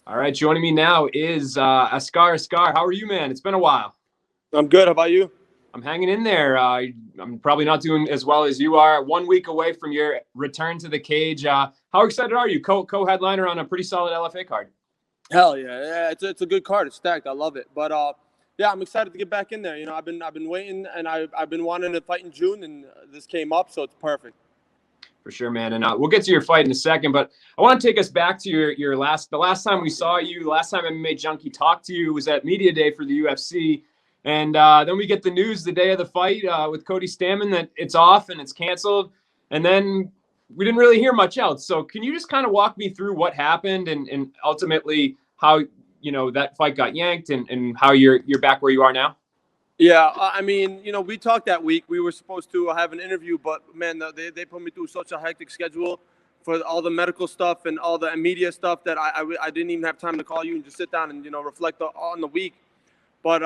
All right, joining me now is Askar Askar. How are you, man? It's been a while. I'm good. How about you? I'm hanging in there. I'm probably not doing as well as you are. 1 week away from your return to the cage. How excited are you? Co-headliner on a pretty solid LFA card. Hell yeah, yeah. It's a good card. It's stacked. I love it. But yeah, I'm excited to get back in there. I've been waiting, and I've been wanting to fight in June, and this came up, so it's perfect. For sure, man. And we'll get to your fight in a second, but I want to take us back to the last time we saw you, the last time MMA Junkie talked to you was at Media Day for the UFC. And then we get the news the day of the fight with Cody Stamann that it's off and it's canceled. And then we didn't really hear much else. So can you just kind of walk me through what happened and ultimately how, that fight got yanked and how you're back where you are now? Yeah, I mean, we talked that week. We were supposed to have an interview, but man, they put me through such a hectic schedule for all the medical stuff and all the media stuff that I didn't even have time to call you and just sit down and reflect on the week. But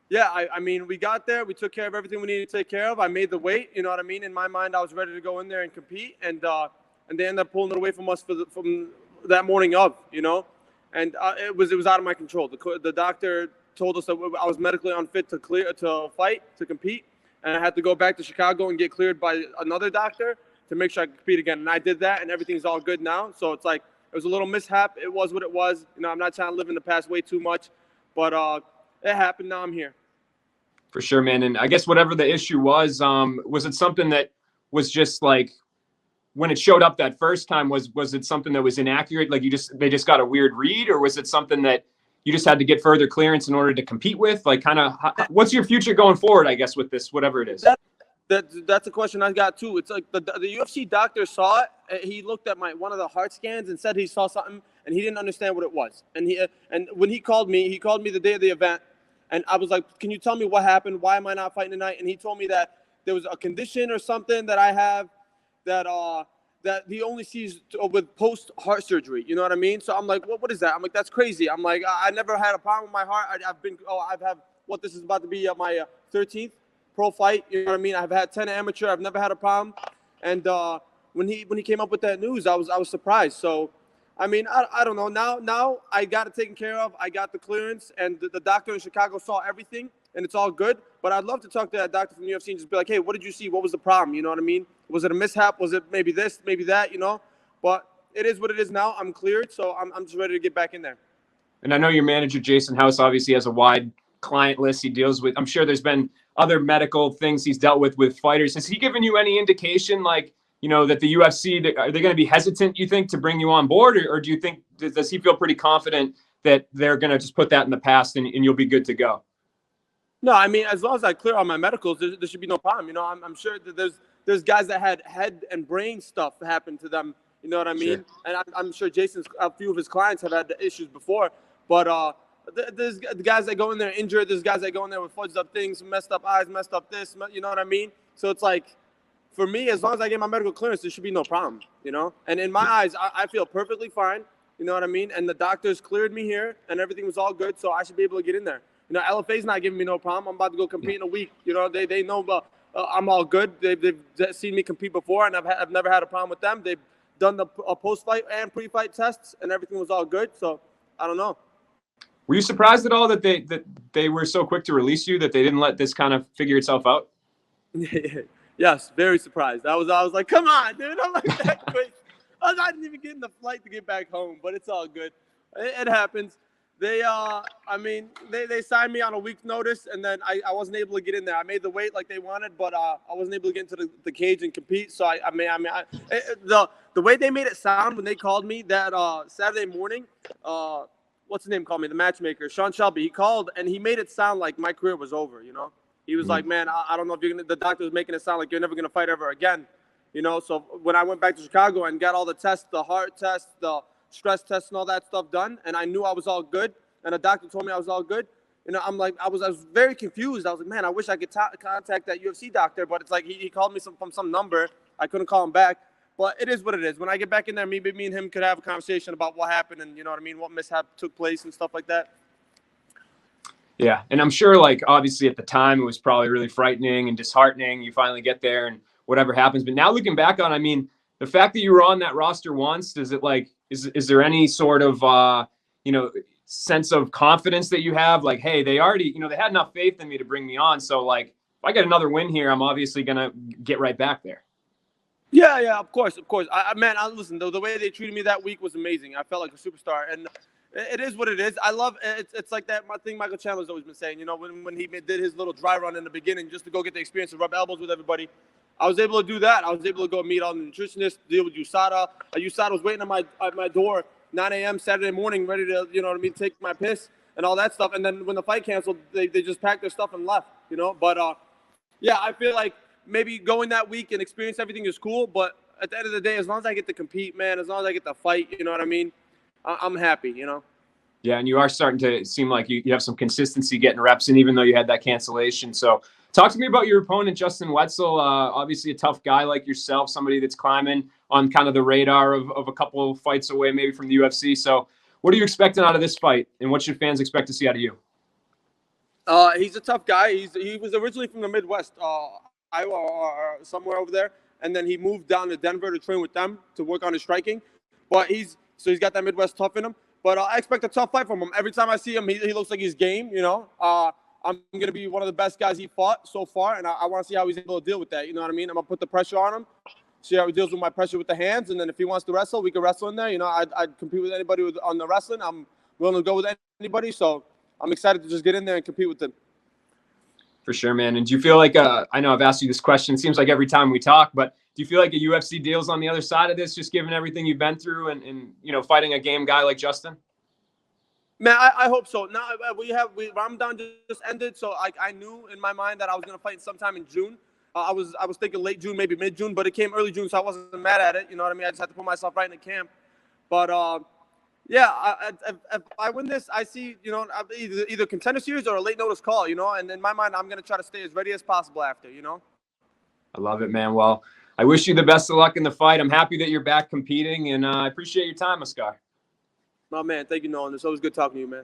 yeah, I mean, we got there. We took care of everything we needed to take care of. I made the weight. You know what I mean? In my mind, I was ready to go in there and compete, and they ended up pulling it away from us from that morning of, and it was out of my control. The doctor told us that I was medically unfit to fight, to compete, and I had to go back to Chicago and get cleared by another doctor to make sure I could compete again. And I did that, and everything's all good now. So it's like it was a little mishap. It was what it was. I'm not trying to live in the past way too much, but it happened. Now I'm here. For sure, man. And I guess whatever the issue was it something that was just like when it showed up that first time, was it something that was inaccurate? Like they just got a weird read, or was it something that you just had to get further clearance in order to compete with? Like kind of what's your future going forward, I guess, with this, whatever it is? That's a question I got too. It's like the UFC doctor saw it. He looked at one of the heart scans and said he saw something and he didn't understand what it was. And when he called me the day of the event, and I was like, "Can you tell me what happened? Why am I not fighting tonight?" And he told me that there was a condition or something that I have that he only sees with post heart surgery. You know what I mean? So I'm like, what is that? I'm like, that's crazy. I'm like, I never had a problem with my heart. I've had this is about to be my 13th pro fight. You know what I mean? I've had 10 amateur. I've never had a problem. And when he came up with that news, I was surprised. So, I mean, I don't know. Now I got it taken care of. I got the clearance, and the doctor in Chicago saw everything, and it's all good. But I'd love to talk to that doctor from the UFC and just be like, hey, what did you see? What was the problem? You know what I mean? Was it a mishap? Was it maybe this, maybe that? But it is what it is now. I'm cleared, so I'm just ready to get back in there. And I know your manager, Jason House, obviously has a wide client list he deals with. I'm sure there's been other medical things he's dealt with fighters. Has he given you any indication, like, that the UFC, are they going to be hesitant, you think, to bring you on board? Or do you think, does he feel pretty confident that they're going to just put that in the past and you'll be good to go? No, I mean, as long as I clear all my medicals, there should be no problem. I'm sure that there's guys that had head and brain stuff happen to them. You know what I mean? Sure. And I'm sure a few of his clients have had the issues before. But there's the guys that go in there injured. There's guys that go in there with fudged up things, messed up eyes, messed up this. You know what I mean? So it's like, for me, as long as I get my medical clearance, there should be no problem. And in my eyes, I feel perfectly fine. You know what I mean? And the doctors cleared me here, and everything was all good, so I should be able to get in there. LFA's not giving me no problem. I'm about to go compete in a week. They know I'm all good. They've seen me compete before, and I've never had a problem with them. They've done the post-fight and pre-fight tests, and everything was all good. So I don't know. Were you surprised at all that they were so quick to release you, that they didn't let this kind of figure itself out? Yes, very surprised. I was like, come on, dude. I'm like that quick. I didn't even get in the flight to get back home, but it's all good. It happens. They signed me on a week's notice, and then I wasn't able to get in there. I made the weight like they wanted, but I wasn't able to get into the cage and compete. So the way they made it sound when they called me that Saturday morning, what's his name called me, the matchmaker, Sean Shelby. He called and he made it sound like my career was over. He was like, man, I don't know if you're gonna. The doctor was making it sound like you're never gonna fight ever again. So when I went back to Chicago and got all the tests, the heart test, the stress test and all that stuff done, and I knew I was all good, and the doctor told me I was all good, I'm like, I was very confused. I was like, man, I wish I could contact that UFC doctor, but it's like he called me from some number. I couldn't call him back, but it is what it is. When I get back in there, maybe me and him could have a conversation about what happened and, what mishap took place and stuff like that. Yeah, and I'm sure, like, obviously at the time it was probably really frightening and disheartening. You finally get there and whatever happens. But now looking back on, I mean, the fact that you were on that roster once, does it, like, is there any sort of sense of confidence that you have? Like, hey, they already, they had enough faith in me to bring me on. So like, if I get another win here, I'm obviously gonna get right back there. Yeah, of course. Man, listen. The way they treated me that week was amazing. I felt like a superstar, and it is what it is. I love it. It's like that thing Michael Chandler's always been saying. When he did his little dry run in the beginning, just to go get the experience and rub elbows with everybody. I was able to do that. I was able to go meet all the nutritionists, deal with USADA. USADA was waiting at my door 9 a.m. Saturday morning, ready to take my piss and all that stuff. And then when the fight canceled, they just packed their stuff and left. But yeah, I feel like maybe going that week and experience everything is cool. But at the end of the day, as long as I get to compete, man, as long as I get to fight, you know what I mean, I'm happy. Yeah, and you are starting to seem like you have some consistency getting reps in, even though you had that cancellation. So talk to me about your opponent, Justin Wetzel. Obviously a tough guy like yourself, somebody that's climbing on kind of the radar of a couple of fights away maybe from the UFC. So what are you expecting out of this fight, and what should fans expect to see out of you? He's a tough guy. He was originally from the Midwest, Iowa or somewhere over there, and then he moved down to Denver to train with them to work on his striking. But he's got that Midwest tough in him. But I expect a tough fight from him. Every time I see him, he looks like he's game. I'm going to be one of the best guys he fought so far, and I want to see how he's able to deal with that. You know what I mean? I'm going to put the pressure on him, see how he deals with my pressure with the hands, and then if he wants to wrestle, we can wrestle in there. I'd compete with anybody on the wrestling. I'm willing to go with anybody, so I'm excited to just get in there and compete with them. For sure, man. And do you feel like, I know I've asked you this question, it seems like every time we talk, but do you feel like a UFC deal's on the other side of this, just given everything you've been through and fighting a game guy like Justin? Man, I hope so. Now Ramadan just ended, so I knew in my mind that I was gonna fight sometime in June. I was thinking late June, maybe mid June, but it came early June, so I wasn't mad at it. You know what I mean? I just had to put myself right in the camp. But yeah, if I win this, I see either contender series or a late notice call. And in my mind, I'm gonna try to stay as ready as possible after. I love it, man. Well, I wish you the best of luck in the fight. I'm happy that you're back competing, and I appreciate your time, Askar. Oh, man, thank you, Nolan. It's always good talking to you, man.